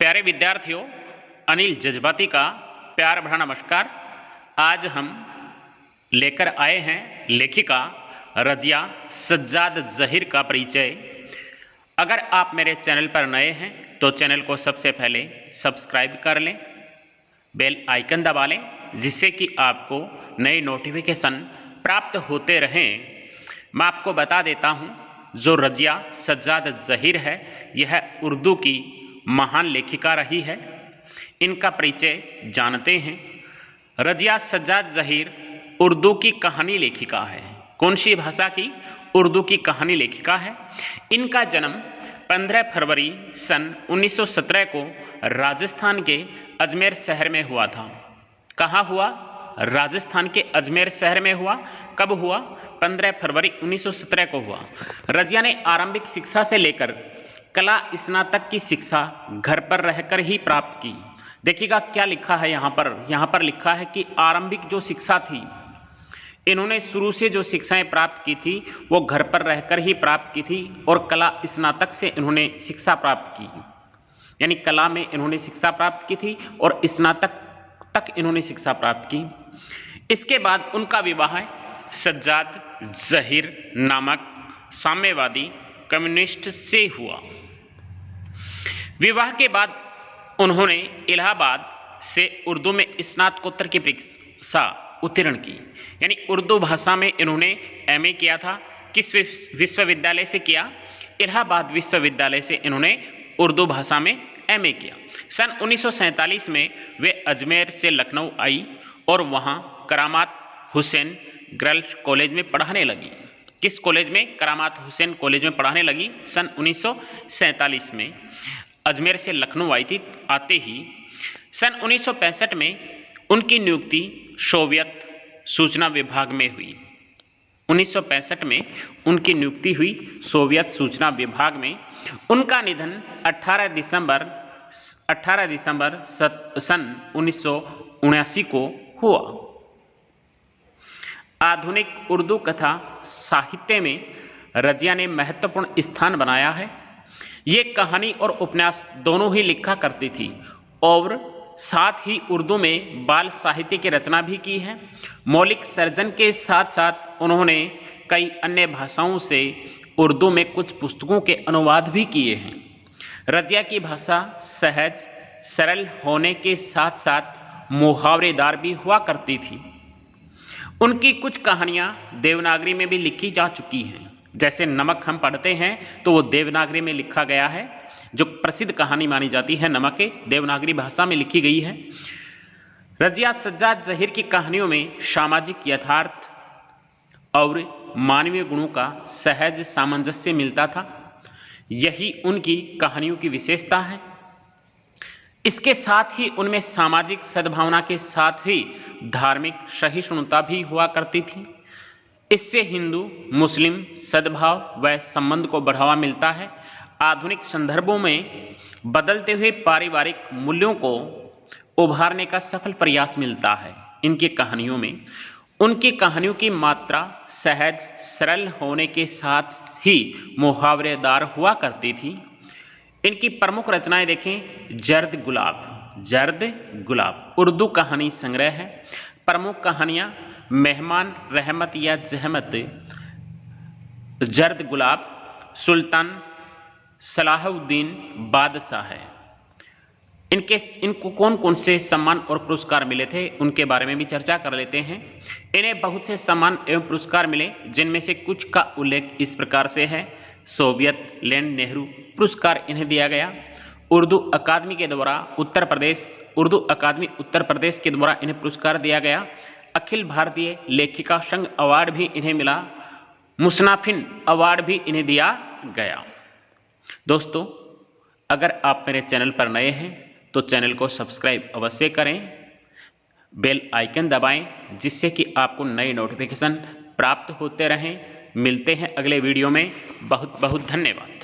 प्यारे विद्यार्थियों, अनिल जज्बाती का प्यार भरा नमस्कार। आज हम लेकर आए हैं लेखिका रजिया सज्जाद ज़हीर का परिचय। अगर आप मेरे चैनल पर नए हैं तो चैनल को सबसे पहले सब्सक्राइब कर लें, बेल आइकन दबा लें, जिससे कि आपको नई नोटिफिकेशन प्राप्त होते रहें। मैं आपको बता देता हूं, जो रजिया सज्जाद ज़हीर है यह उर्दू की महान लेखिका रही है। इनका परिचय जानते हैं। रजिया सज्जाद ज़हीर उर्दू की कहानी लेखिका है। कौन सी भाषा की? उर्दू की कहानी लेखिका है। इनका जन्म 15 फरवरी सन 1917 को राजस्थान के अजमेर शहर में हुआ था। कहाँ हुआ? राजस्थान के अजमेर शहर में हुआ। कब हुआ? 15 फरवरी 1917 को हुआ। रजिया ने आरंभिक शिक्षा से लेकर कला स्नातक की शिक्षा घर पर रहकर ही प्राप्त की। देखिएगा क्या लिखा है यहाँ पर लिखा है कि आरंभिक जो शिक्षा थी, इन्होंने शुरू से जो शिक्षाएं प्राप्त की थी वो घर पर रहकर ही प्राप्त की थी, और कला स्नातक से इन्होंने शिक्षा प्राप्त की, यानी कला में इन्होंने शिक्षा प्राप्त की थी और स्नातक तक इन्होंने शिक्षा प्राप्त की। इसके बाद उनका विवाह सज्जाद ज़हीर नामक साम्यवादी कम्युनिस्ट से हुआ। विवाह के बाद उन्होंने इलाहाबाद से उर्दू में स्नातकोत्तर की परीक्षा उत्तीर्ण की, यानी उर्दू भाषा में इन्होंने एमए किया था। किस विश्वविद्यालय से किया? इलाहाबाद विश्वविद्यालय से इन्होंने उर्दू भाषा में एमए किया। सन 1947 में वे अजमेर से लखनऊ आई और वहाँ करामात हुसैन गर्ल्स कॉलेज में पढ़ाने लगी। किस कॉलेज में? करामात हुसैन कॉलेज में पढ़ाने लगी। सन 1947 में अजमेर से लखनऊ आई थी। आते ही सन 1965 में उनकी नियुक्ति सोवियत सूचना विभाग में हुई। 1965 में उनकी नियुक्ति हुई सोवियत सूचना विभाग में। उनका निधन 18 दिसंबर सन 1979 को हुआ। आधुनिक उर्दू कथा साहित्य में रजिया ने महत्वपूर्ण स्थान बनाया है। ये कहानी और उपन्यास दोनों ही लिखा करती थी और साथ ही उर्दू में बाल साहित्य की रचना भी की है। मौलिक सर्जन के साथ साथ उन्होंने कई अन्य भाषाओं से उर्दू में कुछ पुस्तकों के अनुवाद भी किए हैं। रजिया की भाषा सहज सरल होने के साथ साथ मुहावरेदार भी हुआ करती थी। उनकी कुछ कहानियाँ देवनागरी में भी लिखी जा चुकी हैं। जैसे नमक हम पढ़ते हैं तो वो देवनागरी में लिखा गया है। जो प्रसिद्ध कहानी मानी जाती है नमक, देवनागरी भाषा में लिखी गई है। रजिया सज्जाद ज़हीर की कहानियों में सामाजिक यथार्थ और मानवीय गुणों का सहज सामंजस्य मिलता था। यही उनकी कहानियों की विशेषता है। इसके साथ ही उनमें सामाजिक सद्भावना के साथ ही धार्मिक सहिष्णुता भी हुआ करती थी। इससे हिंदू मुस्लिम सद्भाव व संबंध को बढ़ावा मिलता है। आधुनिक संदर्भों में बदलते हुए पारिवारिक मूल्यों को उभारने का सफल प्रयास मिलता है इनकी कहानियों में। उनकी कहानियों की मात्रा सहज सरल होने के साथ ही मुहावरेदार हुआ करती थी। इनकी प्रमुख रचनाएं देखें। जर्द गुलाब उर्दू कहानी संग्रह है। प्रमुख कहानियाँ मेहमान रहमत या जहमत, जर्द गुलाब, सुल्तान सलाहुद्दीन बादशाह है। इनको कौन कौन से सम्मान और पुरस्कार मिले थे उनके बारे में भी चर्चा कर लेते हैं। इन्हें बहुत से सम्मान एवं पुरस्कार मिले, जिनमें से कुछ का उल्लेख इस प्रकार से है। सोवियत लैंड नेहरू पुरस्कार इन्हें दिया गया। उर्दू अकादमी के द्वारा उर्दू अकादमी उत्तर प्रदेश के द्वारा इन्हें पुरस्कार दिया गया। अखिल भारतीय लेखिका संघ अवार्ड भी इन्हें मिला। मुसनाफिन अवार्ड भी इन्हें दिया गया। दोस्तों, अगर आप मेरे चैनल पर नए हैं तो चैनल को सब्सक्राइब अवश्य करें, बेल आइकन दबाएं, जिससे कि आपको नए नोटिफिकेशन प्राप्त होते रहें। मिलते हैं अगले वीडियो में। बहुत बहुत धन्यवाद।